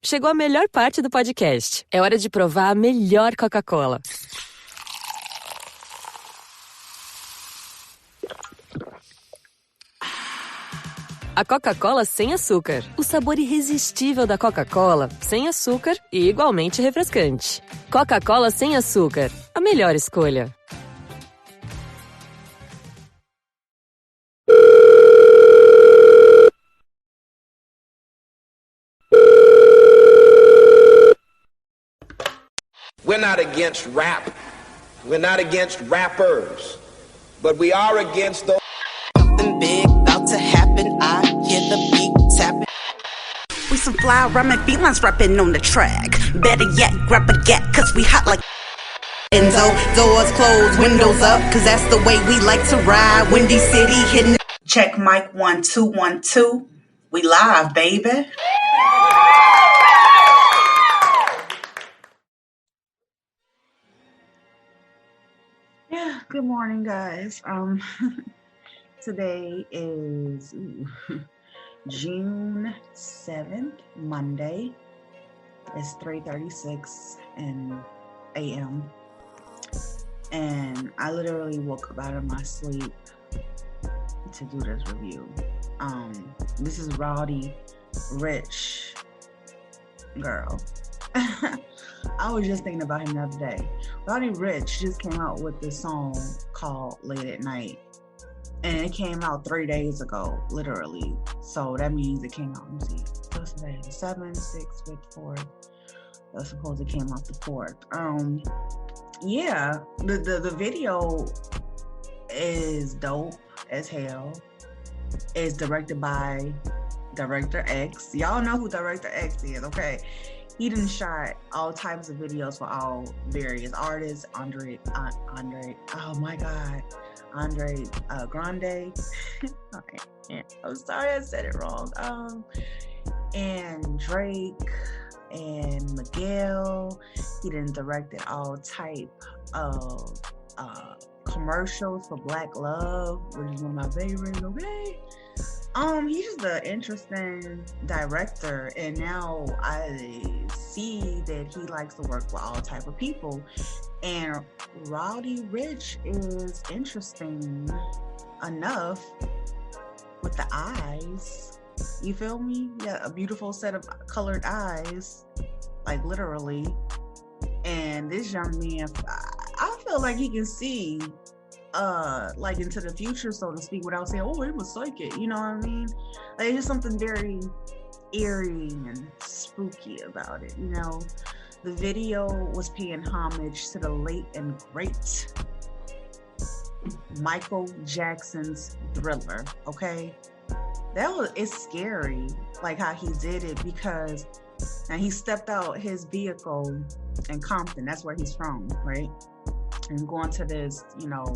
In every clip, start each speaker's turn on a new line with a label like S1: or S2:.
S1: Chegou a melhor parte do podcast. É hora de provar a melhor Coca-Cola. A Coca-Cola sem açúcar. O sabor irresistível da Coca-Cola, sem açúcar e igualmente refrescante. Coca-Cola sem açúcar. A melhor escolha.
S2: We're not against rap. We're not against rappers. But we are against those.
S3: Something big about to happen. I hear the beat tapping. We some fly rhyming felines rapping on the track. Better yet, grab a gat, cause we hot like Enzo. Doors closed, windows up, cause that's the way we like to ride. Windy City hitting. Check mic 1 2 1 2. We live, baby. Yeah, good morning, guys. Today is June 7th, Monday. It's 3:36 a.m. And I literally woke up out of my sleep to do this review. This is Roddy Ricch, girl. I was just thinking about him the other day. Roddy Ricch just came out with this song called Late at Night. And it came out 3 days ago, literally. So that means it came out, let me see, what's today? 7, 6, 5, 4. I suppose it came out the 4th. Yeah, the video is dope as hell. It's directed by Director X. Y'all know who Director X is, okay? He done shot all types of videos for all various artists. Andre, oh my God, Andre Grande. I'm sorry I said it wrong. And Drake and Miguel. He done directed all type of commercials for Black Love, which is one of my favorites. Okay. He's just an interesting director, and now I see that he likes to work with all type of people. And Roddy Ricch is interesting enough with the eyes. You feel me? Yeah, a beautiful set of colored eyes, like literally. And this young man, I feel like he can see like into the future, so to speak, without saying, oh, he was psychic, you know what I mean? Like, it's just something very eerie and spooky about it, you know? The video was paying homage to the late and great Michael Jackson's Thriller, okay? It's scary, like how he did it, because now he stepped out his vehicle in Compton, that's where he's from, right? And going to this, you know,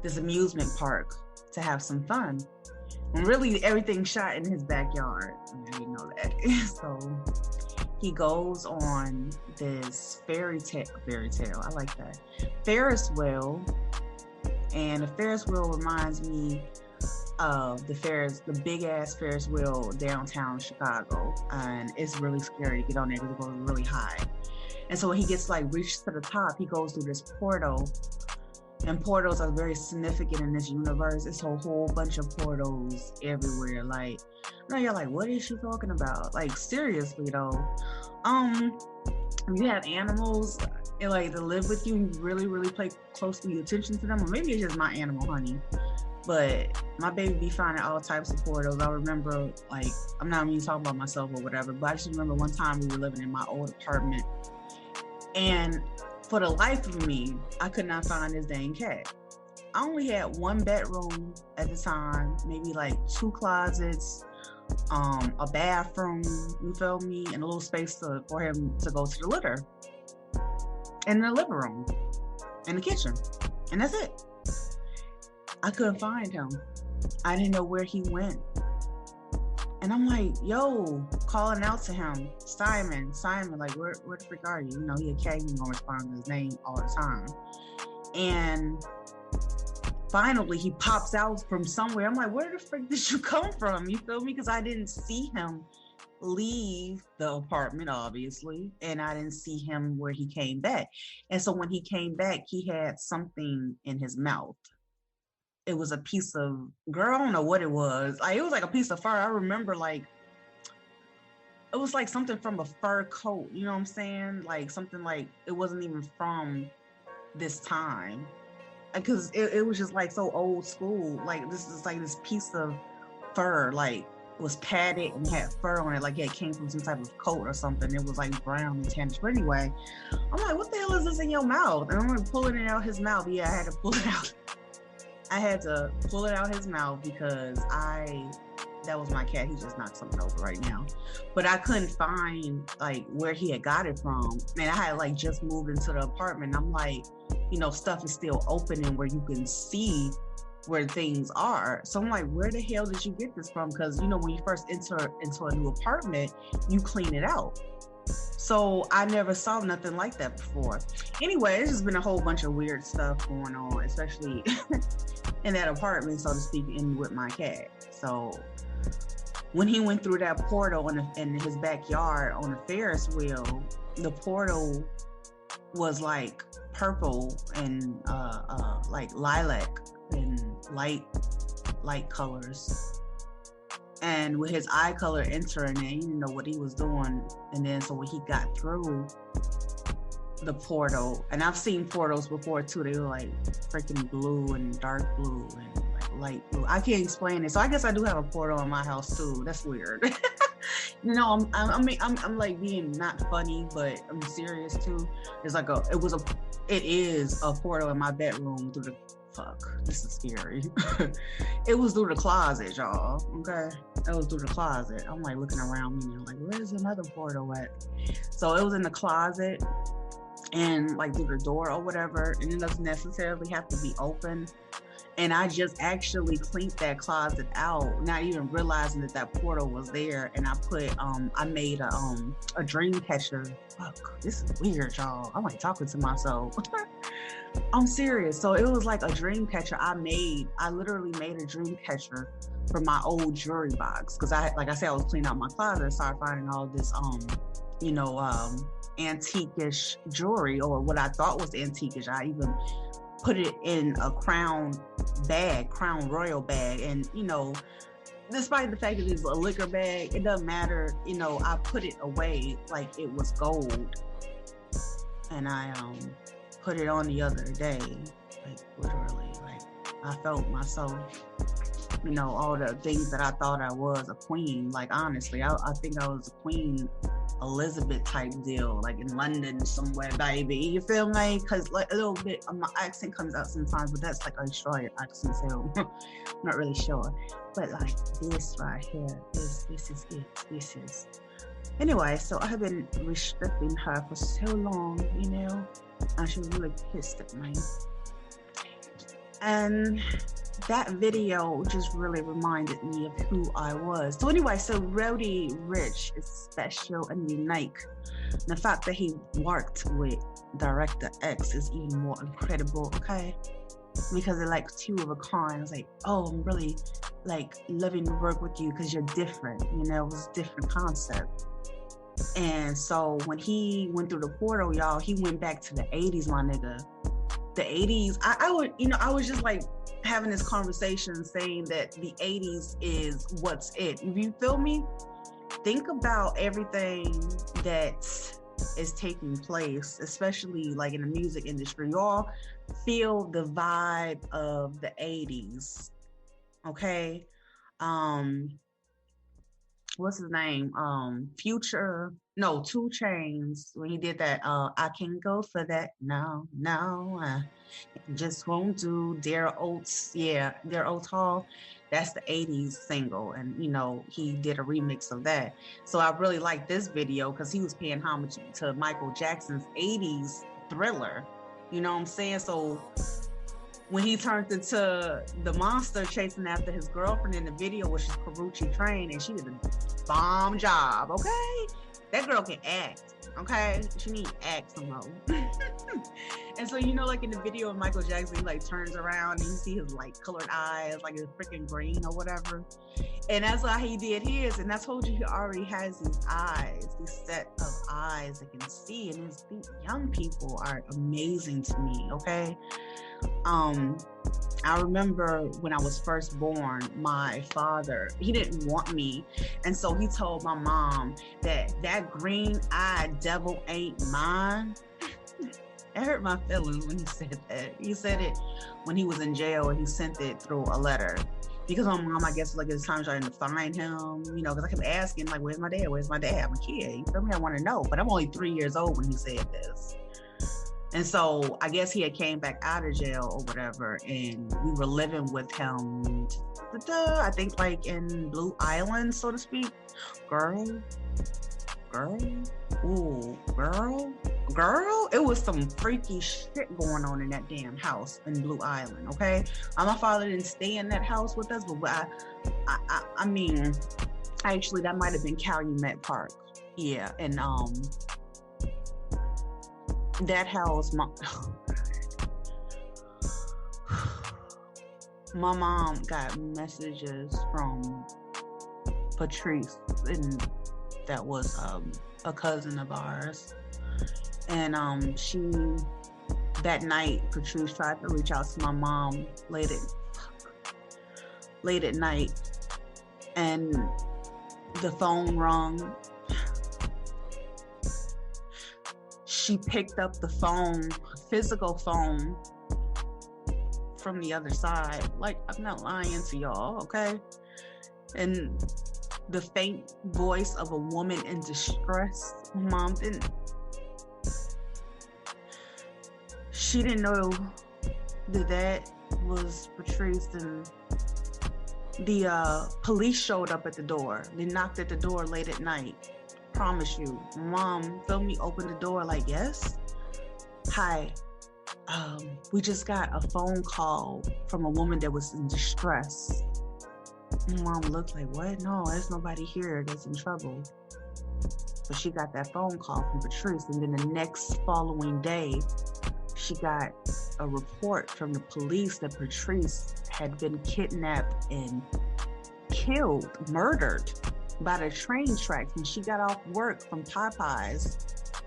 S3: this amusement park to have some fun. And really everything shot in his backyard. I didn't know that. So he goes on this fairy tale, I like that, Ferris wheel. And the Ferris wheel reminds me of the big ass Ferris wheel downtown Chicago. And it's really scary to get on there because it goes really high. And so when he gets like reached to the top, he goes through this portal, and portals are very significant in this universe. It's a whole bunch of portals everywhere. Like, now you're like, what is she talking about? Like, seriously though, you have animals like to live with you, and you really, really pay closely attention to them, or maybe it's just my animal, honey. But my baby be finding all types of portals. I remember, like, I'm not even talking about myself or whatever, but I just remember one time we were living in my old apartment. And for the life of me, I could not find this dang cat. I only had one bedroom at the time, maybe like 2 closets, a bathroom, you feel me, and a little space for him to go to the litter, and the living room, and the kitchen, and that's it. I couldn't find him. I didn't know where he went. And I'm like, yo, calling out to him, Simon, like, where the frick are you? You know, he a cat, he gonna respond to his name all the time. And finally, he pops out from somewhere. I'm like, where the frick did you come from? You feel me? Because I didn't see him leave the apartment, obviously, and I didn't see him where he came back. And so when he came back, he had something in his mouth. It was a piece of, girl, I don't know what it was. Like, it was like a piece of fur. I remember, like, it was like something from a fur coat. You know what I'm saying? Like something like it wasn't even from this time, because it was just like so old school. Like this is like this piece of fur, like it was padded and had fur on it, like it came from some type of coat or something. It was like brown and tannish. But anyway, I'm like, what the hell is this in your mouth? And I'm like pulling it out his mouth. Yeah, I had to pull it out. I had to pull it out his mouth because that was my cat. He just knocked something over right now. But I couldn't find like where he had got it from. And I had like just moved into the apartment. I'm like, you know, stuff is still opening where you can see where things are. So I'm like, where the hell did you get this from? Because, you know, when you first enter into a new apartment, you clean it out. So I never saw nothing like that before. Anyway, it's just been a whole bunch of weird stuff going on, especially in that apartment, so to speak, and with my cat. So when he went through that portal in his backyard on a Ferris wheel, the portal was like purple and like lilac and light colors. And with his eye color entering it, he didn't know what he was doing. And then so when he got through the portal, and I've seen portals before too, they were like freaking blue and dark blue and like light blue. I can't explain it. So I guess I do have a portal in my house too. That's weird. You know, I'm like being not funny, but I'm serious too. It's like it is a portal in my bedroom through the this is scary. It was through the closet, y'all. Okay, it was through the closet. I'm like looking around me and like, where's another portal at? So it was in the closet and like through the door or whatever, and it doesn't necessarily have to be open. And I just actually cleaned that closet out, not even realizing that portal was there. And I made a dream catcher. Fuck, this is weird, y'all. I'm like talking to myself. I'm serious. So it was like a dream catcher I literally made a dream catcher for my old jewelry box. Cause like I said, I was cleaning out my closet and started finding all this, antique-ish jewelry, or what I thought was antique-ish. I even put it in a crown royal bag. And, you know, despite the fact that it's a liquor bag, it doesn't matter. You know, I put it away like it was gold. And I put it on the other day, like literally, like I felt myself, you know, all the things that I thought I was, a queen. Like honestly, I think I was a Queen Elizabeth type deal, like in London somewhere, baby. You feel me? Because like a little bit of my accent comes out sometimes, but that's like a Australian accent, so I'm not really sure. But like this right here, this is it. This is. Anyway, so I have been restricting her for so long, you know, and she was really pissed at me. And that video just really reminded me of who I was. So anyway, so Roddy Ricch is special and unique. And the fact that he worked with Director X is even more incredible, okay? Because they're like two of a kind. I was like, oh, I'm really like loving to work with you because you're different, you know, it was a different concept. And so when he went through the portal, y'all, he went back to the 80s, my nigga. The 80s, I was just like having this conversation saying that the 80s is what's it. You feel me? Think about everything that is taking place, especially like in the music industry. Y'all feel the vibe of the 80s, okay? What's his name? Future, no, 2 Chainz, when he did that, I can't go for that, no, just won't do. Dear Oats Hall, that's the 80s single, and you know, he did a remix of that. So I really like this video because he was paying homage to Michael Jackson's 80s Thriller, you know what I'm saying? So when he turned into the monster chasing after his girlfriend in the video, which is Karuchi Train, and she did a bomb job, okay? That girl can act. Okay, she need to act some more. And so, you know, like in the video of Michael Jackson, he like turns around and you see his light colored eyes, like it's freaking green or whatever. And that's how he did his. And I told you he already has these eyes, these set of eyes that can see. And these young people are amazing to me. Okay. I remember when I was first born, my father, he didn't want me. And so he told my mom that green-eyed devil ain't mine. It hurt my feelings when he said that. He said it when he was in jail and he sent it through a letter. Because my mom, I guess, like at the time trying to find him, you know, because I kept asking, like, where's my dad? Where's my dad? I'm a kid. You feel me? I want to know. But I'm only 3 years old when he said this. And so I guess he had came back out of jail or whatever, and we were living with him, I think like in Blue Island, so to speak. Girl. It was some freaky shit going on in that damn house in Blue Island, okay? My father didn't stay in that house with us, but I mean, actually that might have been Calumet Park. Yeah, and that house, my mom got messages from Patrice, and that was a cousin of ours. And that night, Patrice tried to reach out to my mom late at night, and the phone rung. She picked up the phone, physical phone, from the other side. Like, I'm not lying to y'all, okay? And the faint voice of a woman in distress. Mom she didn't know that was Patrice, and the police showed up at the door. They knocked at the door late at night. Promise you. Mom, feel me, open the door like, yes? Hi. We just got a phone call from a woman that was in distress. Mom looked like, what? No, there's nobody here that's in trouble. But she got that phone call from Patrice, and then the next following day, she got a report from the police that Patrice had been kidnapped and killed, murdered by the train tracks when she got off work from Popeyes.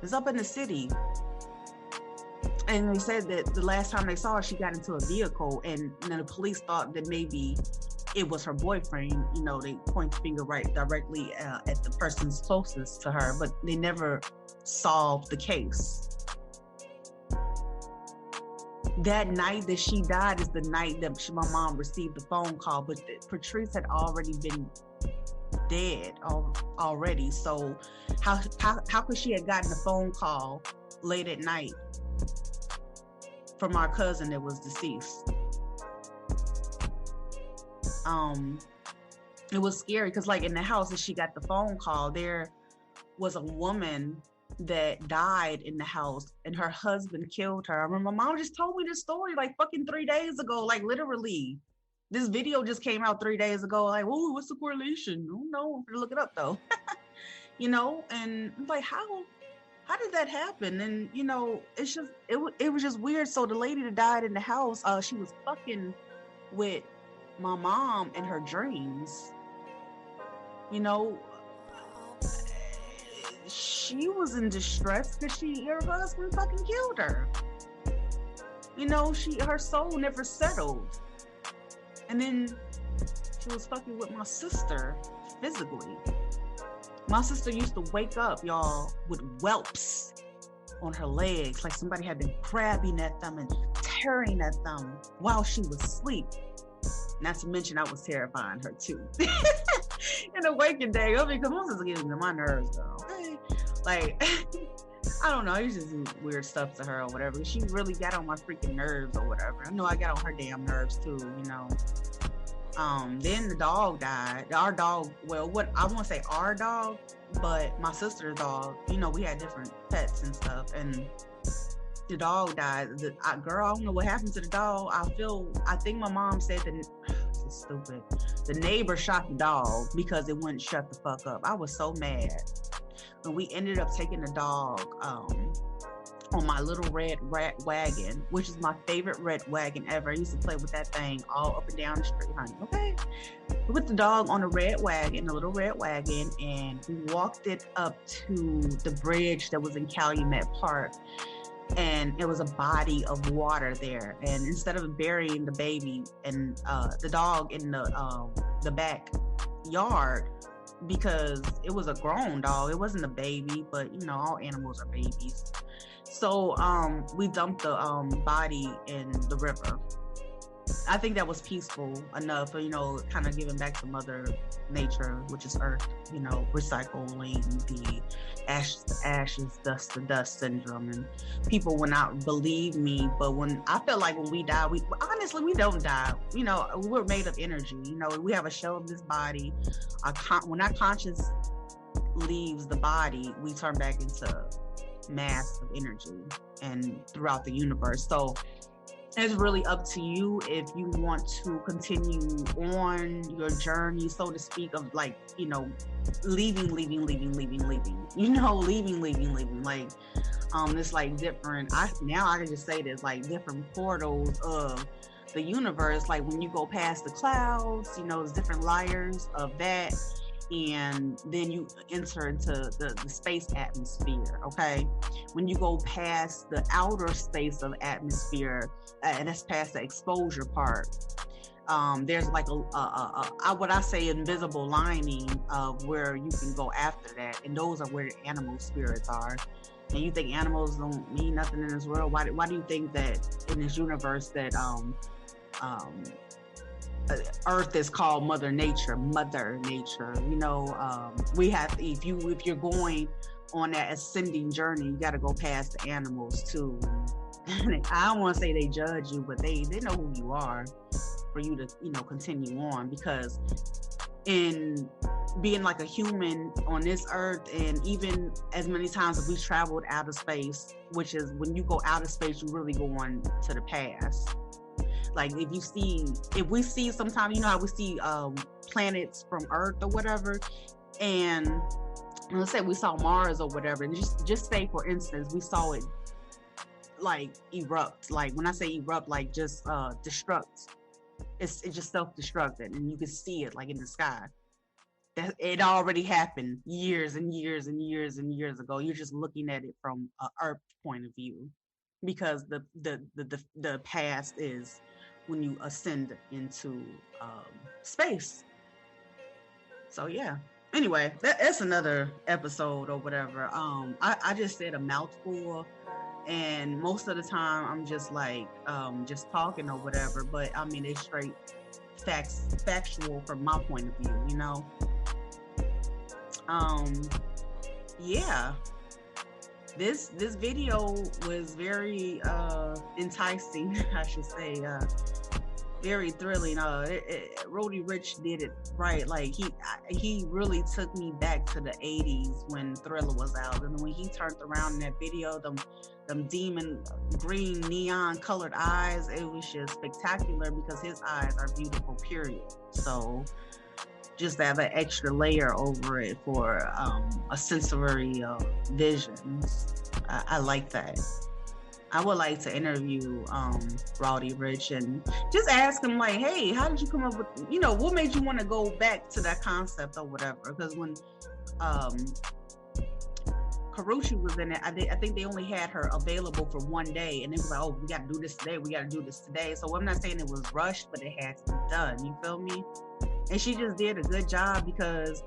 S3: It's up in the city. And they said that the last time they saw her, she got into a vehicle, and then the police thought that maybe it was her boyfriend. You know, they point the finger right directly at the person's closest to her, but they never solved the case. That night that she died is the night that my mom received the phone call, but Patrice had already been dead already. So how could she have gotten a phone call late at night from our cousin that was deceased? It was scary because, like, in the house that she got the phone call, there was a woman that died in the house, and her husband killed her. I remember my mom just told me this story like fucking 3 days ago, like literally. This video just came out 3 days ago. Like, oh, what's the correlation? Oh no, I'm gonna look it up though. You know, and I'm like, how did that happen? And you know, it's just it was just weird. So the lady that died in the house, she was fucking with my mom in her dreams. You know, she was in distress because her husband fucking killed her. You know, her soul never settled. And then she was fucking with my sister physically. My sister used to wake up, y'all, with whelps on her legs, like somebody had been grabbing at them and tearing at them while she was asleep. Not to mention, I was terrifying her too. In the waking day, because my sister getting on my nerves, though. Okay? Like, I don't know, it's just weird stuff to her or whatever. She really got on my freaking nerves or whatever. I know I got on her damn nerves too, you know. Then the dog died. Our dog, well, what I won't say our dog, but my sister's dog, you know, we had different pets and stuff, and the dog died. Girl, I don't know what happened to the dog. I think my mom said that, this is stupid. The neighbor shot the dog because it wouldn't shut the fuck up. I was so mad. and we ended up taking the dog on my little red wagon, which is my favorite red wagon ever. I used to play with that thing all up and down the street, honey. Okay, we put the dog on a little red wagon, and we walked it up to the bridge that was in Calumet Park. And it was a body of water there. And instead of burying the baby and the dog in the backyard, because it was a grown dog, it wasn't a baby, but you know, all animals are babies. So we dumped the body in the river. I think that was peaceful enough, you know, kind of giving back to Mother Nature, which is Earth, you know, recycling the ashes to ashes, dust to dust syndrome. And people would not believe me, but when I felt like when we die, we don't die. You know, we're made of energy. You know, we have a shell of this body. When our conscience leaves the body, we turn back into mass of energy and throughout the universe. So it's really up to you if you want to continue on your journey, so to speak, of like, you know, leaving, you know, leaving. Like, it's like different, now I can just say this, like different portals of the universe. Like when you go past the clouds, you know, there's different layers of that. And then you enter into the space atmosphere, okay? When you go past the outer space of atmosphere, and that's past the exposure part, there's like what I say invisible lining of where you can go after that, and those are where the animal spirits are. And you think animals don't mean nothing in this world? Why do you think that in this universe that Earth is called Mother Nature? You know, we have, if you're going on that ascending journey, you got to go past the animals too. I don't want to say they judge you, but they know who you are for you to, you know, continue on. Because in being like a human on this earth, and even as many times as we traveled out of space, which is when you go out of space, you really go on to the past. Like if we see sometimes, you know how we see planets from Earth or whatever, and let's say we saw Mars or whatever, and just say for instance we saw it like erupt. Like when I say erupt, like just destruct. It just self-destructed, and you can see it like in the sky. That it already happened years and years ago. You're just looking at it from an Earth point of view, because the past is when you ascend into space. So yeah. Anyway, that's another episode or whatever. I just said a mouthful, and most of the time I'm just like just talking or whatever. But I mean, it's straight factual from my point of view, you know. Yeah. This video was very enticing, I should say. Very thrilling. Roddy Ricch did it right. Like he really took me back to the 80s when Thriller was out, and when he turned around in that video, them demon green neon colored eyes, it was just spectacular, because his eyes are beautiful, period. So just to have an extra layer over it for a sensory vision. I like that. I would like to interview Roddy Ricch and just ask him, like, hey, how did you come up with, you know, what made you want to go back to that concept or whatever? Because when Karuchi was in it, I think they only had her available for one day, and it was like, oh, we got to do this today. So I'm not saying it was rushed, but it had to be done. You feel me? And she just did a good job, because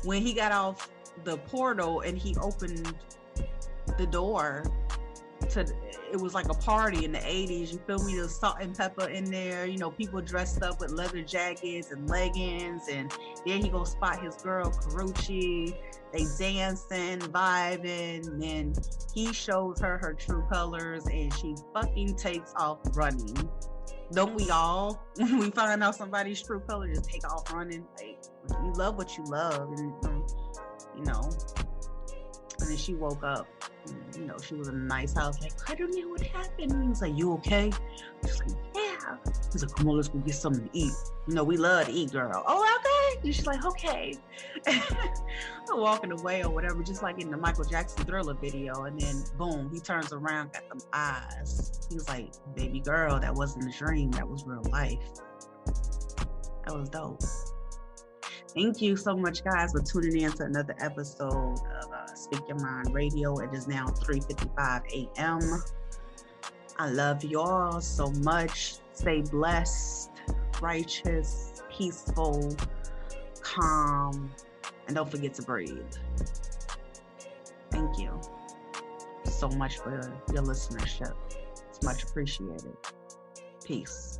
S3: when he got off the portal and he opened the door to, it was like a party in the 80s, you feel me? There was salt and pepper in there, you know, people dressed up with leather jackets and leggings, and then he go spot his girl Karuchi, they dancing, vibing, and then he shows her true colors, and she fucking takes off running. Don't we all, when we find out somebody's true color, just take off running? Like, you love what you love, and you know. And then she woke up, and, you know, she was in a nice house, like, I don't know what happened. And he was like, you okay? She's like, yeah. He's like, come on, let's go get something to eat. You know, we love to eat, girl. Oh, okay. And she's like, okay. I'm walking away or whatever, just like in the Michael Jackson Thriller video. And then boom, he turns around, got them eyes. He was like, baby girl, that wasn't a dream, that was real life. That was dope. Thank you so much, guys, for tuning in to another episode of Speak Your Mind Radio. It is now 3:55 a.m. I love y'all so much. Stay blessed, righteous, peaceful, calm, and don't forget to breathe. Thank you so much for your listenership. It's much appreciated. Peace.